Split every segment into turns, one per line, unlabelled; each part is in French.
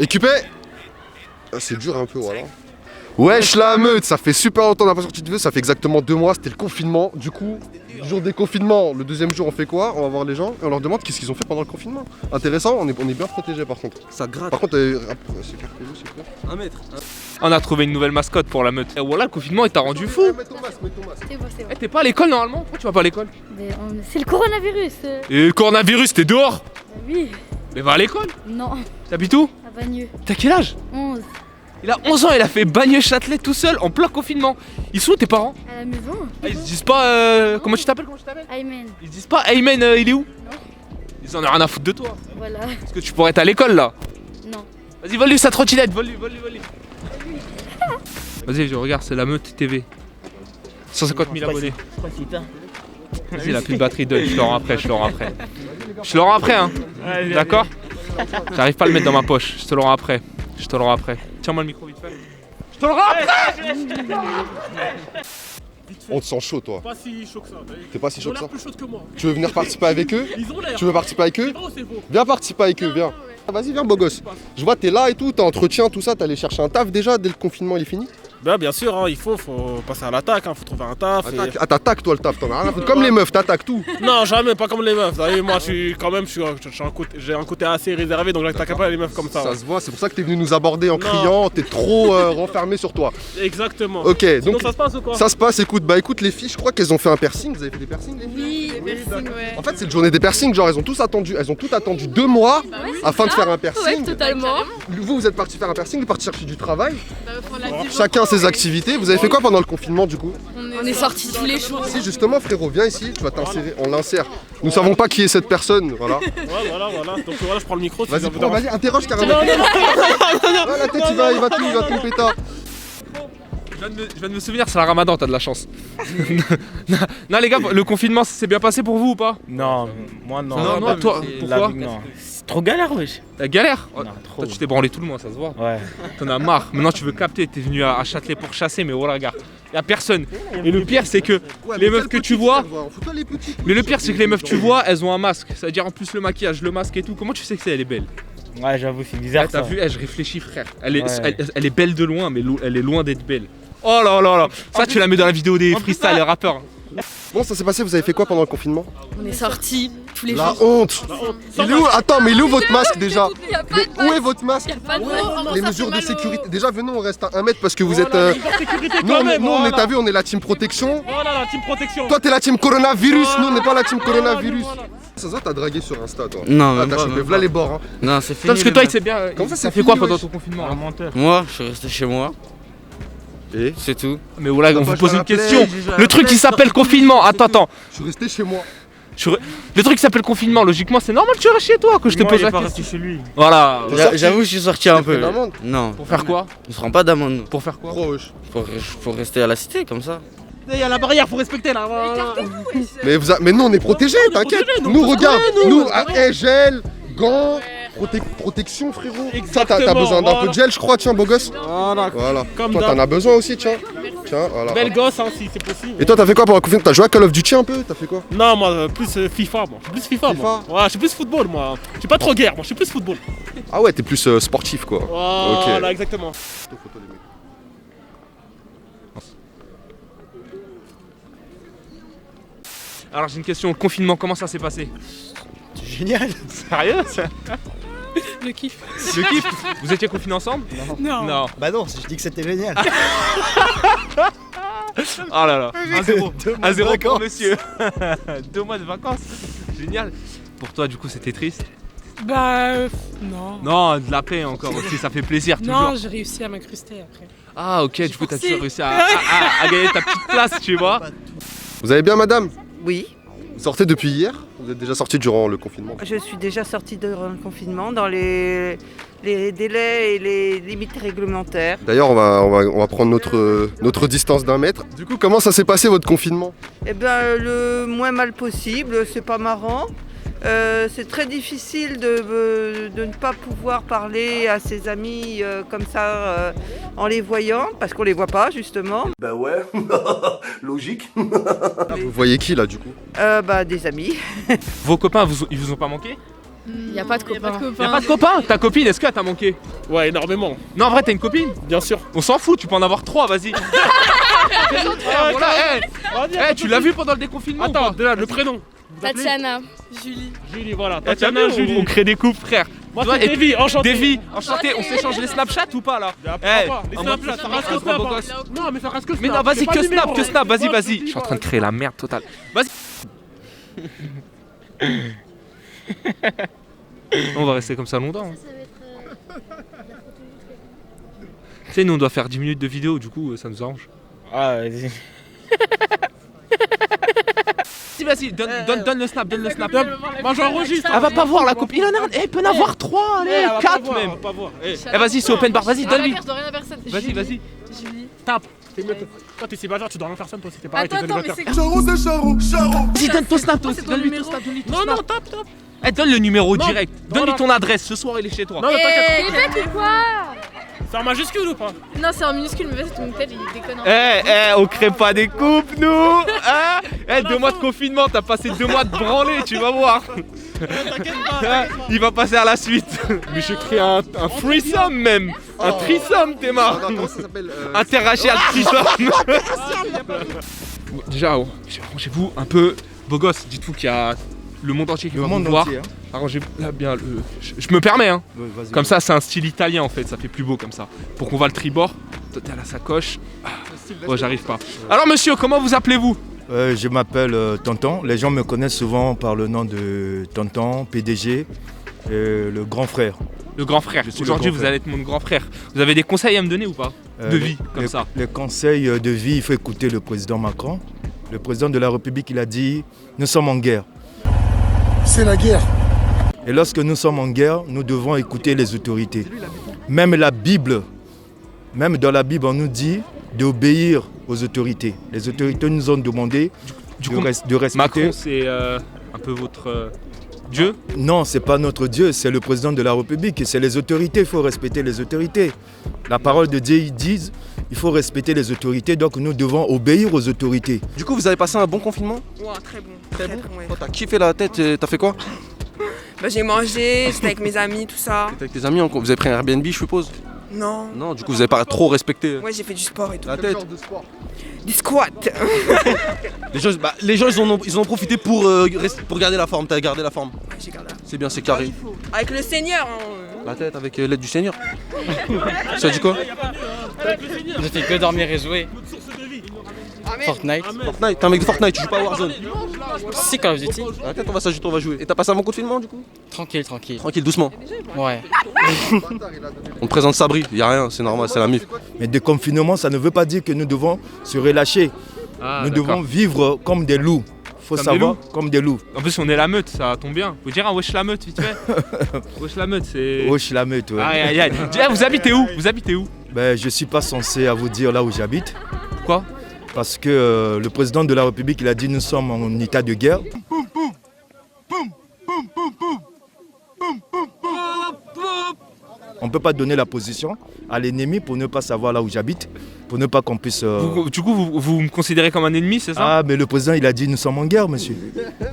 Équipé. Ah, c'est dur un peu, voilà. Wesh la meute, ça fait super longtemps qu'on n'a pas sorti de vidéo, ça fait exactement 2 mois, c'était le confinement. Du coup, jour des confinements, le deuxième jour on fait quoi? On va voir les gens et on leur demande qu'est-ce qu'ils ont fait pendant le confinement. Intéressant, on est bien protégés par contre.
Ça gratte.
Par contre, c'est carré-vous, s'il vous plaît.
1 mètre.
On a trouvé une nouvelle mascotte pour la meute. Et voilà, le confinement il t'a rendu fou.
Mets ton masque, mets ton masque.
C'est bon, c'est bon.
Eh, t'es pas à l'école normalement? Pourquoi tu vas pas à l'école?
C'est le coronavirus.
Et le coronavirus, t'es dehors?
Oui.
Mais va à l'école.
Non,
T'habites où?
à Bagneux.
T'as quel âge?
11.
Il a 11 ans, il a fait Bagneux-Châtelet tout seul en plein confinement. Ils sont où tes parents?
À la maison.
Ah, ils se disent pas comment tu t'appelles?
Ayman.
Ils se disent pas Ayman il est où?
Non.
Ils en ont rien à foutre de toi.
Voilà.
Parce que tu pourrais être à l'école là.
Non.
Vas-y, vole-lui sa trottinette, vole-lui. Vas-y, je regarde, c'est la meute TV. 150 000 abonnés. Vas-y, il a plus de batterie, je te le rends après. Je te le rends après, hein. D'accord? J'arrive pas à le mettre dans ma poche, je te le rends après. Tiens-moi le micro vite fait. Je te le rends après.
On te sent chaud, toi.
Pas si chaud que ça.
T'es pas si chaud que ça?
Plus chaud que moi.
Tu veux venir participer avec eux?
Ils ont l'air.
Tu veux participer avec eux?
C'est vrai ou c'est faux?
Viens participer avec eux, viens. Ah, vas-y, viens, beau gosse. Je vois, t'es là et tout, t'as entretien, tout ça, t'es allé chercher un taf déjà dès le confinement il est fini?
Ben, bien sûr, hein, il faut passer à l'attaque, faut trouver un taf.
Attaque. Ah, t'attaques toi le taf, t'en as rien à foutre. Comme les meufs, t'attaques tout.
Non, jamais, pas comme les meufs. Vous savez, moi, j'ai un côté assez réservé, donc j'attaque pas les meufs comme ça.
Ça se voit, c'est pour ça que t'es venu nous aborder en criant, t'es trop renfermé sur toi.
Exactement.
Ok,
Sinon,
donc
ça se passe ou quoi?
ça se passe, écoute, les filles, je crois qu'elles ont fait un piercing, vous avez fait des piercings les filles?
Oui, piercing, ouais.
En fait, c'est le journée des piercings, genre elles ont toutes attendu 2 mois afin de faire un piercing.
Totalement.
Vous êtes parti faire un piercing, vous êtes parti chercher du travail. Chacun ses activités. Vous avez fait quoi pendant le confinement du coup?
On est sortis tous les jours.
Si justement frérot, viens ici, tu vas t'insérer, on l'insère. Nous savons pas qui est cette personne, voilà.
Ouais, voilà. Donc voilà, je prends le micro.
Vas-y, vas-y, interroge carrément. Ah, la tête, il va tout péter.
Je viens de me souvenir, c'est la Ramadan, t'as de la chance. Non les gars, le confinement s'est bien passé pour vous ou pas?
Non, moi non.
Non, toi, pourquoi?
Non. C'est trop galère, wesh.
La galère?
Non,
Toi
trop.
tu t'es branlé tout le monde, ça se voit.
Ouais.
T'en as marre. Maintenant tu veux capter, t'es venu à Châtelet pour chasser, mais voilà regarde, y'a personne. Et le pire c'est que les meufs que tu vois, mais le pire c'est que les meufs que tu vois, elles ont un masque. Ça veut dire en plus le maquillage, le masque et tout. Comment tu sais que elle est belle?
Ouais, j'avoue, c'est bizarre.
T'as
Ça.
vu, je réfléchis frère. Elle est,
Ouais.
elle est belle de loin, mais elle est loin d'être belle. Oh là là là. Ça tu la mets dans la vidéo des freestyle, les rappeurs.
Bon, ça s'est passé, vous avez fait quoi pendant le confinement?
On est sortis tous les
La
jours.
honte. Il est où? Attends, mais il est où votre masque déjà? Mais où est votre masque?
Pas de masque.
Les mesures de sécurité. Déjà, venez, on reste à 1 mètre parce que vous êtes.
Sécurité
Nous,
quand même.
on est, t'as vu, on est la team protection.
Voilà, la team protection.
Toi, t'es la team coronavirus. Nous, on n'est pas la team coronavirus. Ça se voit, t'as dragué sur Insta, toi.
Non,
Ah,
même
t'as
pas,
chopé,
même
voilà
pas.
les bords. Hein.
Non, c'est fini.
Parce que toi il s'est bien.
Comment ça, c'est
fait quoi
fini,
pendant
wesh
ton confinement?
Un menteur.
Moi, je suis resté chez moi,
Et
c'est tout.
Mais voilà, on vous
pas
pose
joué à
une
la
question.
play, j'ai joué à
Le
la
truc qui
play.
s'appelle confinement. Attends.
je suis resté chez moi.
Le truc qui s'appelle confinement, logiquement, c'est normal que tu restes chez toi que je te
Moi,
pose
il est
la
pas
question.
resté chez lui.
Voilà.
J'avoue, je suis sorti un
T'as
peu.
pris l'amende?
Non,
Pour faire quoi?
on se rend pas d'amende, nous.
Pour faire quoi?
Pro, wesh.
Pour rester à la cité, comme ça.
Il y a la barrière, faut respecter là. Voilà.
Mais nous, on est protégés,
on est
t'inquiète.
protégés,
Nous, regarde.
nous.
Nous, gel, gants, protection, frérot. Ça, t'as
Exactement,
besoin d'un peu
voilà.
de gel, je crois, tiens, beau gosse.
Voilà. Comme
Toi,
d'hab.
t'en as besoin aussi, tiens. Tiens, voilà.
Belle gosse, hein, si c'est possible.
Et toi, t'as fait quoi pendant le confinement? T'as joué à Call of Duty un peu? T'as fait quoi?
Non, moi, plus FIFA, moi. Je suis plus FIFA, moi. Ouais, je suis plus football, moi. Je suis pas trop guerre, moi. Je suis plus football.
Ah ouais, t'es plus sportif, quoi.
Voilà,
Ok.
exactement.
Alors j'ai une question, le confinement, comment ça s'est passé?
Génial.
Sérieux?
Le kiff.
Le kiff? Vous étiez confinés ensemble?
Non.
Non.
Bah non, je dis que c'était génial.
Oh là là. 1-0.
2 mois de
1-0 pour
vacances.
monsieur. 2 mois de vacances. Génial. Pour toi, du coup, c'était triste?
Bah non.
Non, de la paix encore aussi, ça fait plaisir toujours.
Non, j'ai réussi à m'incruster après.
Ah ok, du coup t'as
forcé.
toujours réussi à gagner ta petite place, tu vois.
Vous allez bien, madame?
Oui,
Vous sortez depuis hier? Vous êtes déjà sorti durant le confinement?
je suis déjà sortie durant le confinement dans les délais et les limites réglementaires.
D'ailleurs, on va prendre notre distance d'1 mètre. Du coup, comment ça s'est passé votre confinement?
Eh bien, le moins mal possible, c'est pas marrant. C'est très difficile de ne pas pouvoir parler à ses amis comme ça en les voyant, parce qu'on les voit pas justement.
Bah ouais, logique.
Vous voyez qui là du coup?
Des amis.
Vos copains, ils vous ont pas manqué?
Y a pas de copain.
Y'a pas de copain? Ta copine, est-ce qu'elle t'a manqué?
Ouais, énormément.
Non, en vrai, t'as une copine?
Bien sûr.
On s'en fout, tu peux en avoir 3, vas-y. Voilà, tu l'as vu pendant le déconfinement?
Attends, déjà, le prénom.
Tatiana. Julie.
Julie, voilà.
T'as
Tatiana,
vu,
Julie.
on crée des couples, frère.
Moi,
Toi,
c'est Davy, enchanté.
Davy, enchanté, on s'échange les Snapchat ou pas là?
Les Snapchat, ça reste que Snap. Non, mais ça reste que Snap.
Mais non, vas-y,
C'est pas
que
le
Snap,
numéro.
que Snap, vas-y,
Non,
vas-y.
c'est
Je suis en train de créer la merde totale. Vas-y. On va rester comme ça longtemps. Hein. Tu sais, nous on doit faire 10 minutes de vidéo, du coup ça nous arrange.
Ah, vas-y.
Vas-y, donne le snap, donne le snap.
Moi j'enregistre.
Elle va pas voir la copine, elle peut en avoir 3, allez, 4 même.
Pas voir.
Eh vas-y, c'est open bar, vas-y, donne-lui.
Je dois rien à personne.
Vas-y, vas-y.
Julie.
Tape.
Toi t'es célibataire, tu dois rien faire seul, toi c'était pareil, t'es
Attends, mais
célibataire.
c'est
Vas-y, donne ton snap, donne-lui ton snap, donne-lui ton snap. Non, tape. Eh, donne le numéro direct. Donne-lui ton adresse, ce soir il est chez toi.
Non, mais t'inquiète.
bête ou quoi?
C'est en majuscule ou pas?
Non, c'est en minuscule, mais vas-y, ton tel, il déconne.
On crée pas des couples, nous hein. 2 mois de confinement, t'as passé 2 mois de branler, tu vas voir.
T'inquiète pas.
Il va passer à la suite. Mais je crée un threesome même. Un threesome, t'es marre.
Comment ça s'appelle
Interracial threesome. Déjà, arrangez-vous un peu. Beau gosse, dites-vous qu'il y a le monde entier qui va vous voir. Arrangez-vous là bien. Je me permets, hein. Comme ça, c'est un style italien en fait, ça fait plus beau comme ça. Pour qu'on voit le tribord, toi t'es à la sacoche. Moi j'arrive pas. Alors monsieur, comment vous appelez-vous?
Je m'appelle Tonton. Les gens me connaissent souvent par le nom de Tonton, PDG, le grand frère.
Le grand frère. Aujourd'hui, vous allez être mon grand frère. Vous avez des conseils à me donner ou pas? De vie, comme ça.
Les conseils de vie, il faut écouter le président Macron. Le président de la République, il a dit « Nous sommes en guerre ».
C'est la guerre.
Et lorsque nous sommes en guerre, nous devons écouter les autorités. Même la Bible, même dans la Bible, on nous dit d'obéir aux autorités. Les autorités nous ont demandé de respecter.
Macron, c'est un peu votre Dieu?
Non, c'est pas notre Dieu, c'est le président de la République. C'est les autorités, il faut respecter les autorités. La parole de Dieu, ils disent, il faut respecter les autorités, donc nous devons obéir aux autorités.
Du coup, vous avez passé un bon confinement?
Ouais, très bon.
Très bon.
ouais.
Toi, t'as kiffé la tête, t'as fait quoi?
Bah, j'ai mangé, j'étais avec mes amis, tout ça.
T'étais avec tes amis, vous avez pris un Airbnb, je suppose?
Non.
Non, du coup, vous avez pas trop respecté
Ouais, j'ai fait du sport et tout.
la tête.
Du squat.
Les gens ils en ont profité pour garder la forme. T'as gardé la forme.
Ouais, j'ai gardé.
C'est bien, c'est carré.
Avec le Seigneur. Hein.
La tête avec l'aide du Seigneur. Ça dit quoi?
J'ai fait que dormir et jouer. Fortnite.
Fortnite, t'es un mec de Fortnite, tu joues pas à Warzone.
Si, Call of Duty.
La tête, on va s'ajouter, on va jouer. Et t'as passé un bon confinement du coup?
Tranquille.
Tranquille, doucement.
Ouais.
On te présente Sabri, y a rien, c'est normal, c'est la mif.
Mais déconfinement, ça ne veut pas dire que nous devons se relâcher. Nous devons vivre comme des loups. Faut
Comme
savoir,
des loups
comme des loups.
En plus, on est la meute, ça tombe bien. Faut dire un wesh la meute, vite fait. Wesh la meute, c'est.
Wesh la meute, ouais.
Aïe. Vous habitez où?
Ben, je suis pas censé à vous dire là où j'habite.
Pourquoi?
Parce que le président de la République, il a dit nous sommes en état de guerre. On ne peut pas donner la position à l'ennemi pour ne pas savoir là où j'habite, pour ne pas qu'on puisse...
Du coup, vous me considérez comme un ennemi, c'est ça?
Ah, mais le président, il a dit nous sommes en guerre, monsieur.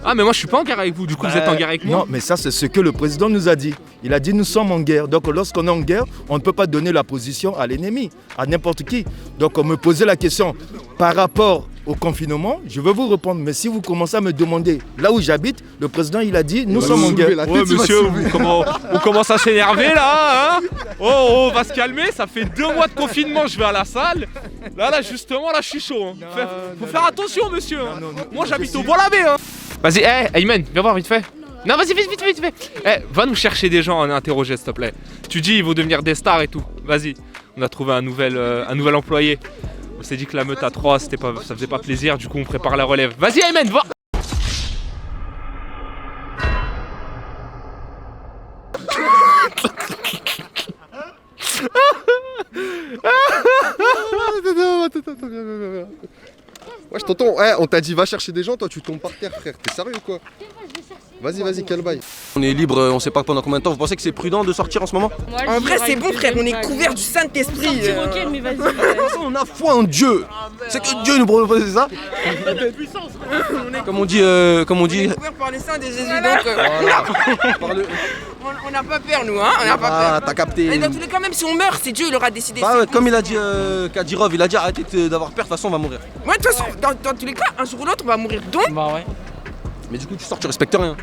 Ah, mais moi, je suis pas en guerre avec vous. Du coup, vous êtes en guerre avec moi?
Non, mais ça, c'est ce que le président nous a dit. Il a dit nous sommes en guerre. Donc, lorsqu'on est en guerre, on ne peut pas donner la position à l'ennemi, à n'importe qui. Donc, on me posait la question par rapport au confinement, je vais vous répondre. Mais si vous commencez à me demander là où j'habite, le président, il a dit nous sommes en guerre.
Ouais, monsieur, on commence à s'énerver là, hein? Oh, on va se calmer, ça fait 2 mois de confinement, je vais à la salle. Là, justement, là, je suis chaud. Hein. Faut faire attention, monsieur. Hein. Moi, j'habite au Bois-l'Abbé. Hein. Vas-y, Ayman, viens voir vite fait. Non, vas-y, vite fait. Va nous chercher des gens à interroger, s'il te plaît. Tu dis, ils vont devenir des stars et tout. Vas-y, on a trouvé un nouvel employé. On s'est dit que la meute à 3, ça faisait pas plaisir, du coup, on prépare la relève. Vas-y, Ayman, va.
Wesh tonton, on t'a dit va chercher des gens, toi tu tombes par terre frère, t'es sérieux ou quoi?
Je vais chercher
Vas-y, quel bail?
On est libre, on sait pas pendant combien de temps. Vous pensez que c'est prudent de sortir en ce moment?
En vrai, c'est bon, frère, on est couvert du Saint-Esprit.
Mais vas-y.
On a foi en Dieu. C'est que Dieu nous propose ça. Comme on dit.
On est couvert par le sang de Jésus, donc on n'a pas peur, nous, hein. On n'a pas peur.
Ah, t'as capté.
Et dans tous les cas, même si on meurt, c'est Dieu, il aura décidé.
Bah ouais, comme il a dit Kadyrov, il a dit arrêtez d'avoir peur, de toute façon on va mourir.
Ouais, de toute façon, dans tous les cas, un jour ou l'autre, on va mourir. Donc.
Bah ouais.
Mais du coup, tu sors, tu respectes rien.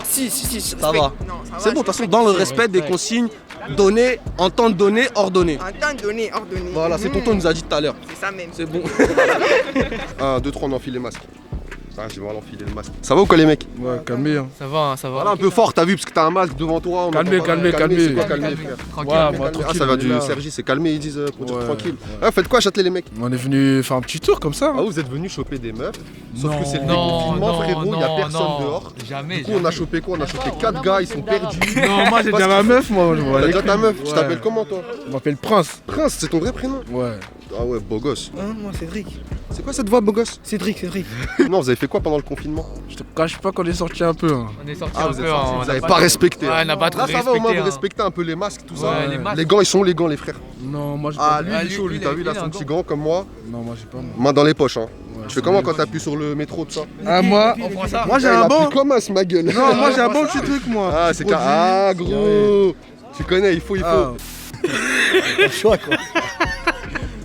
Si.
Ça va. C'est bon, de toute façon, dans le respect des consignes données, en temps donné, ordonné.
En temps donné, ordonné.
Voilà, c'est tonton nous a dit tout à l'heure.
C'est ça même.
C'est bon.
1, 2, 3, on enfile les masques. Ah, j'ai vraiment enfilé le masque. Ça va ou quoi les mecs?
Ouais, calmez. Hein.
Ça va.
Voilà, un peu fort, t'as vu, parce que t'as un masque devant toi.
Calmez.
C'est quoi calmer, frère?
Tranquille.
Ah, ça va du Sergi, c'est calmer, ils disent pour dire tranquille. Ah, faites quoi à Châtelet les mecs?
On est venu faire un petit tour comme ça.
Ah, vous êtes venus choper des meufs. Sauf
Non.
que c'est le
Non,
déconfinement,
non,
frérot, il y a
non,
personne
non.
dehors.
Jamais.
Du coup, on a chopé quoi? On a chopé 4 gars, ils sont perdus.
Non, moi j'ai déjà ma meuf, moi.
T'as déjà ta meuf? Tu
Ouais.
t'appelles comment toi?
Je m'appelle Prince.
Prince, c'est ton vrai prénom?
Ouais.
Ah ouais, beau gosse.
Hein, moi, Cédric.
C'est quoi cette voix, beau gosse?
Cédric.
Non, vous avez fait quoi pendant le confinement?
Je te cache pas qu'on est sorti un peu. Hein.
On est sorti
Ah,
un
vous
peu.
vous avez pas respecté.
Ouais, on n'a pas trop
Là, ça va, au moins,
respecté,
vous
hein.
respectez un peu les masques, tout ça.
Ouais, les masques.
Les gants, ils sont où les gants, les frères?
Non, moi j'ai
Ah,
pas.
lui, il est chaud, lui, t'as vu, là, son petit gant comme moi.
Non, moi j'ai pas. Moi.
Main dans les poches, hein.
Ouais,
Tu fais comment quand t'appuies sur le métro, tout ça?
Ah, moi. Moi j'ai un bon.
Comment ma gueule?
Non, moi j'ai un bon petit truc, moi.
Ah, c'est car. Ah, gros. Tu connais, il faut.
Ah.
Le choix, quoi.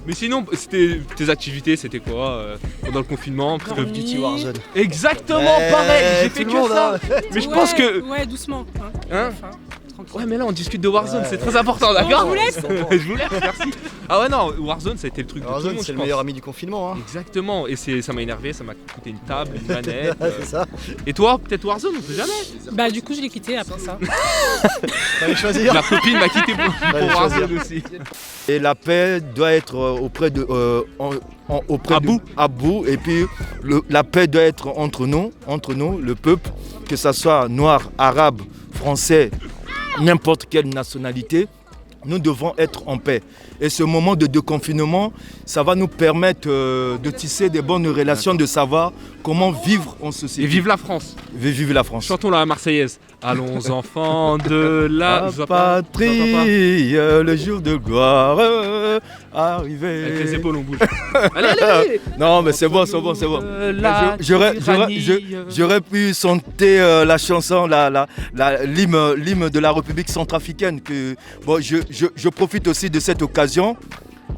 Mais sinon, c'était tes activités, c'était quoi pendant le confinement? Parce que
Petit Warzone.
Exactement pareil, j'ai fait que ça. Mais je pense que.
Ouais, doucement.
Hein?
Enfin, tranquille.
Ouais, mais là on discute de Warzone, c'est très important, d'accord?
je vous laisse.
Je vous laisse, merci. Ah ouais, non, Warzone ça a été le truc de tout le
Warzone,
monde.
c'est
je
le
pense.
meilleur ami du confinement. Hein.
Exactement, et ça m'a énervé, ça m'a coûté une table, une manette.
C'est ça.
Et toi, peut-être Warzone, on sait jamais.
Bah, du coup, je l'ai quitté après ça.
Fallait choisir.
La copine m'a quitté pour
Fallait
Warzone aussi.
Et la paix doit être auprès de à bout, et puis la paix doit être entre nous, le peuple, que ce soit noir, arabe, français, n'importe quelle nationalité. Nous devons être en paix. Et ce moment de déconfinement, ça va nous permettre de tisser des bonnes relations, de savoir comment vivre en société.
Et vive la France.
Vive la France.
Chantons la Marseillaise. Allons enfants de la
patrie, le jour de gloire arrivé.
Avec les épaules on bouge. Allez.
Non mais c'est bon. J'aurais pu chanter la chanson, l'hymne de la République centrafricaine. Je profite aussi de cette occasion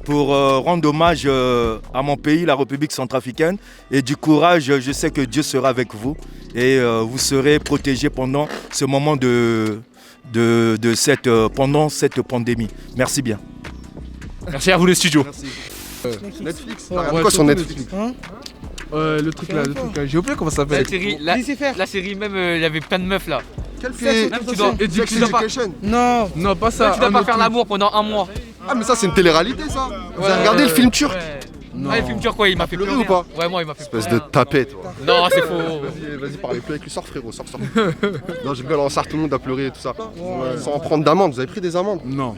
pour rendre hommage à mon pays, la République centrafricaine, et du courage. Je sais que Dieu sera avec vous et vous serez protégés pendant ce moment pendant cette pandémie. Merci bien.
Merci à vous les studios.
Netflix.
Ouais,
Quoi sur Netflix?
Le truc là, j'ai oublié comment ça s'appelle.
La série même, il y avait plein de meufs là.
Quelle série? Sex Education.
Non, pas ça.
Tu dois pas faire l'amour pendant un mois.
Ah, mais ça, c'est une télé-réalité, ça. Vous avez regardé le film turc?
Non. Ah, le film turc, quoi, il m'a fait pleurer
ou pas?
Ouais, moi il m'a fait
Espèce de tapette, toi.
Non, c'est faux.
Vas-y, parlez plus avec lui, sors frérot, sors. Non, je rigole, en sort, tout le monde a pleuré et tout ça. Sans en prendre d'amende, vous avez pris des amendes?
Non.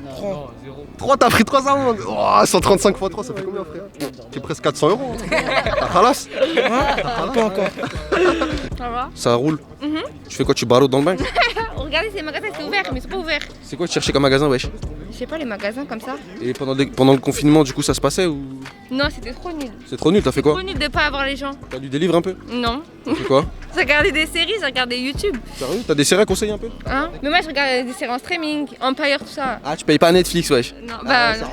3, t'as pris 3 amendes. Oh, 135 x 3, ça fait combien, frère? C'est presque 400 €. T'as khalas?
Pas encore.
Ça va?
Ça roule. Tu fais quoi? Tu baroudes dans le bain?
Regardez, ces magasins c'est ouvert, mais ils sont pas ouverts.
C'est quoi tu cherchais comme magasin, wesh?
Je sais pas, les magasins comme ça.
Et pendant le confinement, du coup, ça se passait ou?
Non, c'était trop nul.
C'est trop nul, t'as fait quoi?
Trop nul de pas avoir les gens.
T'as lu des livres un peu?
Non.
T'as fait quoi?
J'ai regardé des séries, j'ai regardé YouTube.
Sérieux? T'as des séries à conseiller un peu?
Hein? Mais moi je regarde des séries en streaming, Empire, tout ça.
Ah, tu payes pas Netflix, wesh?
Non, bah non.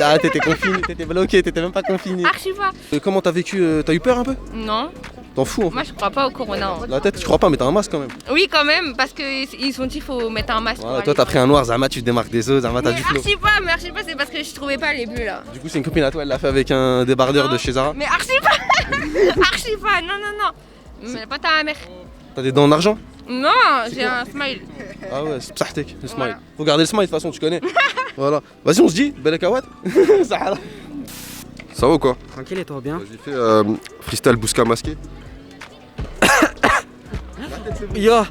Ah, t'étais confiné, t'étais bloqué, t'étais même pas confiné.
Archi pas.
Comment t'as vécu? T'as eu peur un peu?
Non.
T'en fous en fait?
Moi je crois pas au corona.
La tête, je crois pas, mais t'as un masque quand même.
Oui, quand même, parce qu'ils ont dit qu'il faut mettre un masque.
Voilà, toi t'as pris un noir, Zama, tu te démarques des autres, Zama, t'as
Mais
du flow.
archi pas, c'est parce que je trouvais pas les bleus là.
Du coup, c'est une copine à toi, elle l'a fait avec un débardeur de chez Zara.
Mais archi pas. Archi pas, non. Mais pas ta mère.
T'as des dents en argent?
Non, j'ai un smile.
Ah ouais, c'est psahtek, le smile. Faut garder le smile de toute façon, tu connais. Voilà. Vas-y, on se dit, bel akawat.
Ça va ou quoi?
Tranquille et toi bien?
J'ai fait freestyle Bouska masqué.
Yo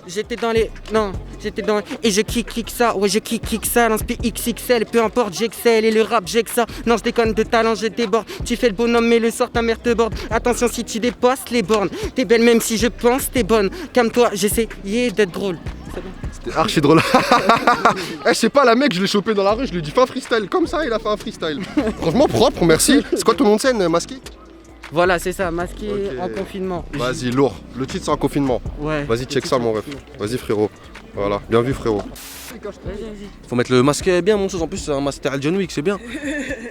J'étais dans les... Non, j'étais dans... Et je kick ça, ouais je kick ça, l'inspi XXL, peu importe, j'excelle, et le rap j'ex ça. Non, je déconne de talent, je déborde. Tu fais le bonhomme, mais le soir ta mère te borde. Attention si tu dépasses les bornes. T'es belle même si je pense, t'es bonne. Calme-toi, j'essayais d'être drôle.
C'était archi drôle. Je sais pas, la mec, je l'ai chopé dans la rue, je lui ai dit fais un freestyle. Comme ça, il a fait un freestyle. Franchement, propre, merci. C'est quoi ton nom de scène, masqué?
Voilà, c'est ça, masqué en confinement.
Vas-y, lourd. Le titre, c'est en confinement.
Ouais.
Vas-y, check ça, mon ref. Vas-y, frérot. Voilà, bien vu, frérot.
Faut mettre le masque bien, mon chose. En plus, c'est un masque John Wick, c'est bien.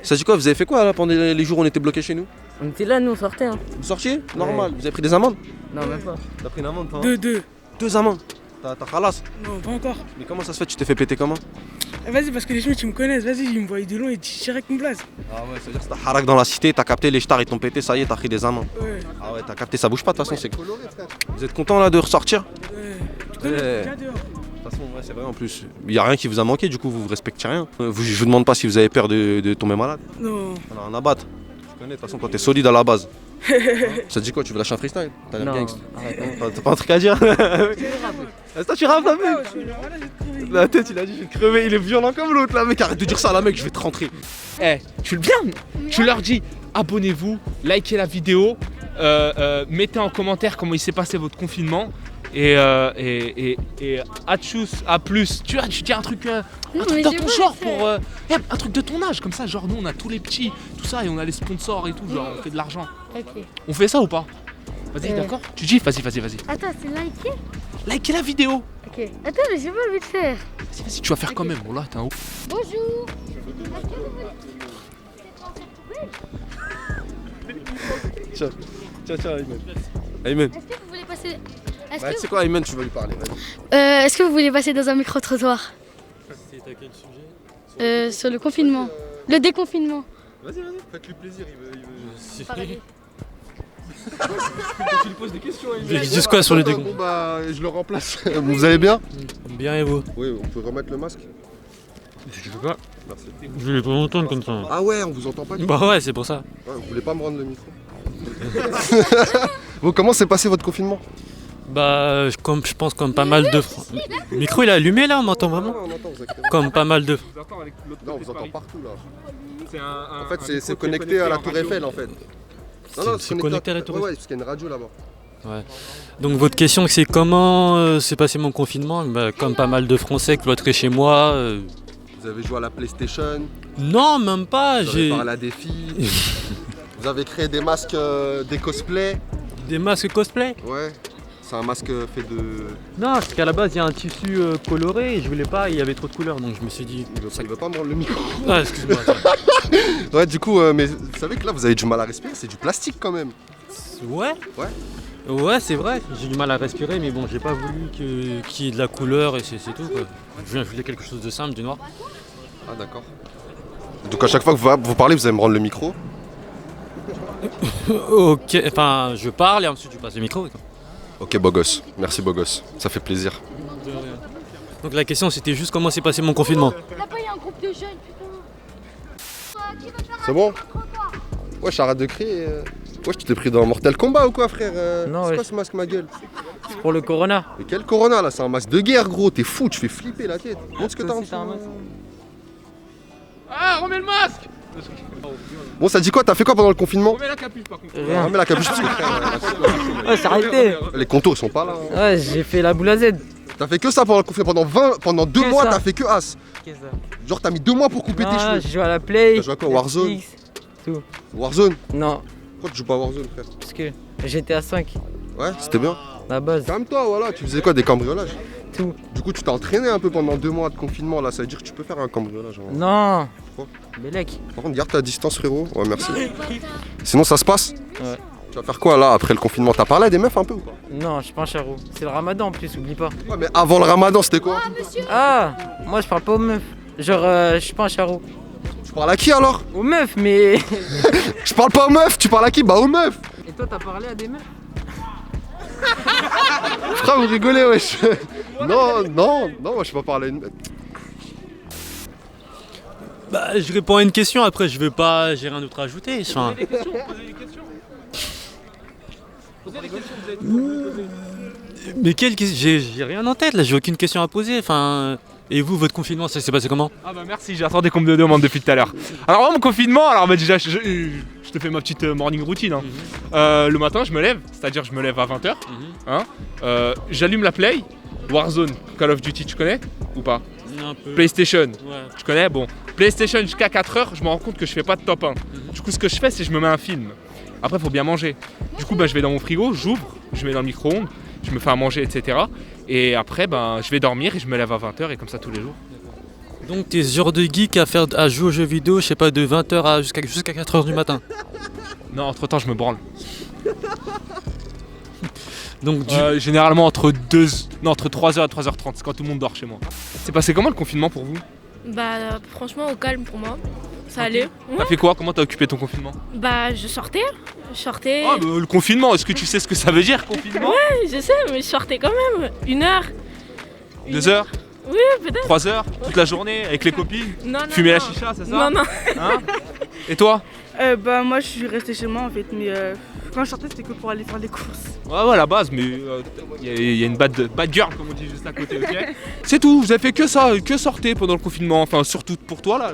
Ça dit quoi? Vous avez fait quoi là pendant les jours où on était bloqués chez nous?
On était là, nous, on sortait. Hein.
Vous sortiez? Normal. Vous avez pris des amendes?
Non, même pas.
T'as pris une amende, toi?
Deux
amendes? T'as khalas?
Non, pas encore.
Mais comment ça se fait? Tu t'es fait péter comment?
Vas-y, parce que les gens, ils me connaissent. Vas-y, ils me voient de loin et tu direct une place.
Ah ouais, ça veut dire que t'as harak dans la cité, t'as capté les stars, ils t'ont pété, ça y est, t'as pris des amendes.
Ouais.
Ah ouais, t'as capté, ça bouge pas de toute façon. Vous êtes content là de ressortir?
Ouais. Tu connais déjà dehors.
De toute façon, ouais, c'est vrai en plus. Il y a rien qui vous a manqué, du coup, vous respectez rien. Je vous demande pas si vous avez peur de tomber malade.
Non.
On a un abat. Tu connais, de toute façon, quand t'es solide à la base. Ça te dit quoi? Tu veux lâcher un freestyle? T'as l'air gangster. T'as pas un truc à dire? Toi, tu rappes, là, mec? La tête, il a dit je vais te crever, il est violent comme l'autre, là, mec. Arrête de dire ça, là, mec, je vais te rentrer.
Tu leur dis abonnez-vous, likez la vidéo, mettez en commentaire comment il s'est passé votre confinement et à plus. Tu vois, tu dis un truc dans ton genre pour un truc de ton âge comme ça, genre nous on a tous les petits, tout ça et on a les sponsors et tout, genre on fait de l'argent.
Ok.
On fait ça ou pas? Vas-y, d'accord? Tu dis vas-y.
Attends, c'est liké?
Likez la vidéo.
Ok. Attends, mais j'ai pas envie de faire.
Vas-y, tu vas faire quand même. Bon là, t'es un ouf.
Bonjour.
Tiens, Ayman.
Est-ce que vous voulez passer...
Bah, tu sais quoi, Ayman, tu veux lui parler, vas-y.
Est-ce que vous voulez passer dans un micro-trottoir? C'est à quel sujet? Sur le confinement. Le déconfinement.
Vas-y, faites-lui plaisir, il veut...
Pareil.
Tu lui poses des questions, Ayman.
Ils disent quoi sur le déconfinement?
Bon bah, je le remplace. Vous allez bien?
Bien et vous?
Oui, on peut remettre le masque?
Si tu veux pas.
Merci.
Je voulais pas m'entendre comme ça.
Ah ouais, on vous entend pas du tout.
Bah ouais, c'est pour ça.
Ouais, vous voulez pas me rendre le micro? Bon, comment s'est passé votre confinement?
Bah, je pense comme pas mal de... Le micro il est allumé là, on m'entend vraiment?
On entend, vous inquiétez pas.
Comme pas mal de...
Non, on vous entend partout là. En fait, c'est connecté à la Tour Eiffel en fait.
C'est connecté à la Tour Eiffel?
Ouais, parce qu'il y a une radio là-bas.
Ouais. Donc votre question c'est comment s'est passé mon confinement? Bah, comme pas mal de Français cloîtrés chez moi.
Vous avez joué à la PlayStation?
Non, même pas.
Vous avez parlé à des filles? Vous avez créé des masques, des cosplays?
Des masques cosplay?
Ouais. C'est un masque fait de...
Non, parce qu'à la base il y a un tissu coloré et je voulais pas, il y avait trop de couleurs donc je me suis dit...
Il veut pas me rendre le micro.
Ah, excuse-moi.
Ouais, du coup, mais vous savez que là vous avez du mal à respirer, c'est du plastique quand même.
Ouais.
Ouais.
Ouais, c'est vrai, j'ai du mal à respirer, mais bon, j'ai pas voulu qu'il y ait de la couleur et c'est tout quoi. Je voulais quelque chose de simple, du noir.
Ah d'accord. Donc à chaque fois que vous parlez, vous allez me rendre le micro?
Ok, enfin, je parle et ensuite je passe le micro. Quoi.
Ok, beau gosse. Merci, beau gosse. Ça fait plaisir.
Donc la question, c'était juste comment s'est passé mon confinement.
Là-bas, il y a un groupe de jeunes, putain.
C'est bon? Wesh, arrête de crier. Wesh, tu t'es pris dans Mortal Kombat ou quoi, frère?
Non,
c'est
ouais.
quoi ce masque, ma gueule?
C'est pour le corona.
Mais quel corona là? C'est un masque de guerre, gros. T'es fou, tu fais flipper la tête. Montre ce que t'as en dessous.
Ah, remets le masque!
Bon, ça dit quoi? T'as fait quoi pendant le confinement?
Remets la capuche par contre.
Remets la capuche parce que frère,
Ouais, c'est arrêté.
les contours ils sont pas là. Hein.
Ouais, j'ai fait la boule à Z.
T'as fait que ça pendant le confinement? Pendant 2 mois,
ça.
t'as fait que as.
Qu'est-ce que
Genre, t'as mis 2 mois pour couper tes cheveux.
j'ai joué à la Play.
T'as joué à quoi? Warzone?
Netflix, tout.
Warzone?
Non,
Pourquoi tu joues pas à Warzone, frère?
parce que j'étais à 5,
Ouais, c'était bien.
la base.
Calme-toi, voilà. Tu faisais quoi? Des cambriolages?
Tout.
Du coup, tu t'es entraîné un peu pendant 2 mois de confinement là. Ça veut dire que tu peux faire un cambriolage. Hein.
Non.
Pourquoi?
Bélec.
Par contre, garde ta distance, frérot. Ouais, merci. Sinon, ça se passe?
Ouais.
Tu vas faire quoi là après le confinement? T'as parlé à des meufs un peu ou pas?
Non, je suis pas un charou. C'est le ramadan en plus, oublie pas.
Ouais, mais avant le ramadan, c'était quoi?
Ah, moi je parle pas aux meufs. Genre, je suis pas un charou.
Tu parles à qui alors?
Aux meufs, mais.
Je parle pas aux meufs, tu parles à qui? Bah aux meufs!
Et toi, t'as parlé à des meufs?
Frère, vous rigolez, wesh! Non, moi je peux pas parler à une meuf.
Bah, je réponds à une question, après je vais pas, j'ai rien d'autre à ajouter. Enfin, Mais j'ai rien en tête là, j'ai aucune question à poser. Enfin, et vous, votre confinement, ça s'est passé comment?
Ah bah merci, j'attendais qu'on me le demande depuis tout à l'heure. Alors moi, mon confinement, alors bah déjà, je te fais ma petite morning routine. Hein. Le matin, je me lève, c'est-à-dire je me lève à 20h. Hein. J'allume la Play, Warzone, Call of Duty, tu connais ou pas?
Un peu.
PlayStation,
Ouais.
tu connais? Bon, PlayStation jusqu'à 4h, je me rends compte que je fais pas de top 1. Du coup, ce que je fais, c'est que je me mets un film. Après, il faut bien manger. Du coup, bah, je vais dans mon frigo, j'ouvre, je mets dans le micro-ondes, je me fais à manger, etc. Et après, bah, je vais dormir et je me lève à 20h et comme ça tous les jours.
Donc tes heures de geek à jouer aux jeux vidéo, je sais pas, de 20h jusqu'à 4h du matin.
Non, entre-temps, je me branle.
Donc
généralement entre 3h et 3h30, c'est quand tout le monde dort chez moi. C'est passé comment le confinement pour vous?
Bah franchement au calme pour moi, ça allait.
T'as fait quoi? Comment t'as occupé ton confinement?
Bah je sortais.
Ah bah, le confinement, est-ce que tu sais ce que ça veut dire confinement?
Ouais je sais mais je sortais quand même. 1 heure.
2 heures?
Oui peut-être.
3 heures? Toute la journée avec les copines?
Non,
fumer la chicha, c'est ça?
Non, non.
Hein? Et toi?
Bah moi je suis restée chez moi en fait, mais quand je sortais c'était que pour aller faire les courses.
Ouais, la base, mais il y a une bad girl comme on dit juste à côté, ok? C'est tout, vous avez fait que ça, que sortez pendant le confinement, enfin surtout pour toi là.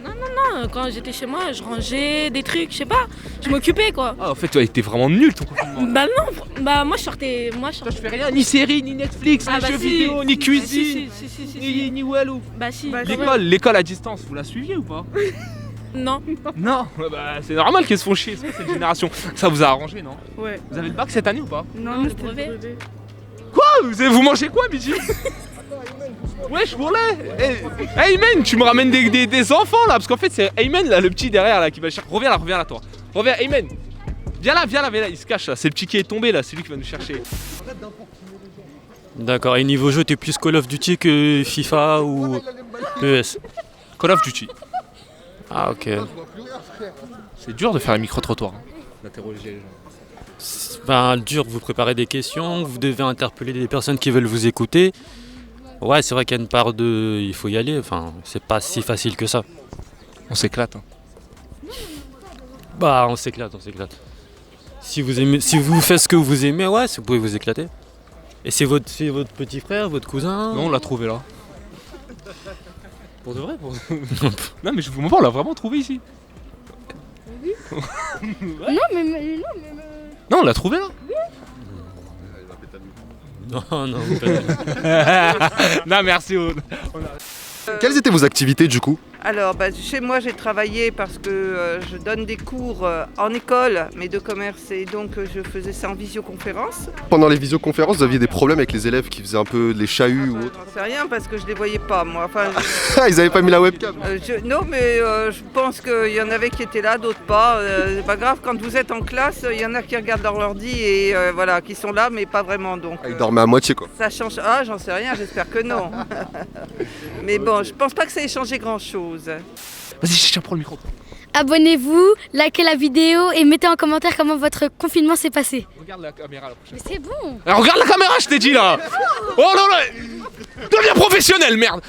Non, quand j'étais chez moi je rangeais des trucs, je sais pas, je m'occupais quoi.
Ah en fait toi t'es vraiment nul ton confinement.
Bah non, bah moi je sortais.
Toi je fais rien, ni série, ni Netflix, ni jeux vidéo, ni cuisine, ni Walou.
Bah si.
L'école à distance, vous la suiviez ou pas?
Non.
Non, bah c'est normal qu'elles se font chier, cette génération. Ça vous a arrangé, non?
Ouais.
Vous avez le bac cette année ou pas?
Non, mais c'était le brevet.
Quoi? Vous mangez quoi midi? Wesh, pour Ayman, tu me ramènes des enfants là, parce qu'en fait c'est Ayman là, le petit derrière là qui va chercher. Reviens là toi. Reviens Ayman. Viens là, il se cache là, c'est le petit qui est tombé là, c'est lui qui va nous chercher.
D'accord, et niveau jeu, t'es plus Call of Duty que FIFA ou ES?
Call of Duty.
Ah ok.
C'est dur de faire un micro-trottoir, hein, d'interroger les gens.
Ben dur, vous préparez des questions, vous devez interpeller des personnes qui veulent vous écouter. Ouais, c'est vrai qu'il y a une part de... il faut y aller, enfin, c'est pas si facile que ça.
On s'éclate. Hein.
Bah, on s'éclate. Si vous faites ce que vous aimez, ouais, vous pouvez vous éclater. Et c'est votre petit frère, votre cousin?
Non, on l'a trouvé là. Pour de vrai Non mais je vous mens pas, on l'a vraiment trouvé ici.
Oui. Ouais.
Non, on l'a trouvé là.
Non,
non, merci.
Quelles étaient vos activités du coup?
Alors, chez moi, j'ai travaillé parce que je donne des cours en école, mais de commerce, et donc je faisais ça en visioconférence.
Pendant les visioconférences, vous aviez des problèmes avec les élèves qui faisaient un peu les chahuts ou autre?
J'en sais rien parce que je les voyais pas, moi. Enfin,
ils avaient pas mis la webcam?
Non, mais je pense qu'il y en avait qui étaient là, d'autres pas. C'est pas grave, quand vous êtes en classe, il y en a qui regardent leur ordi et voilà, qui sont là, mais pas vraiment. Donc,
ils dormaient à moitié quoi.
Ça change. Ah, j'en sais rien, j'espère que non. Mais bon, je pense pas que ça ait changé grand-chose.
Vas-y, tiens, prends le micro.
Abonnez-vous, likez la vidéo et mettez en commentaire comment votre confinement s'est passé.
Regarde la caméra la prochaine.
Mais c'est bon.
Alors, regarde la caméra, je t'ai dit là. Oh là là. Deviens professionnel, merde.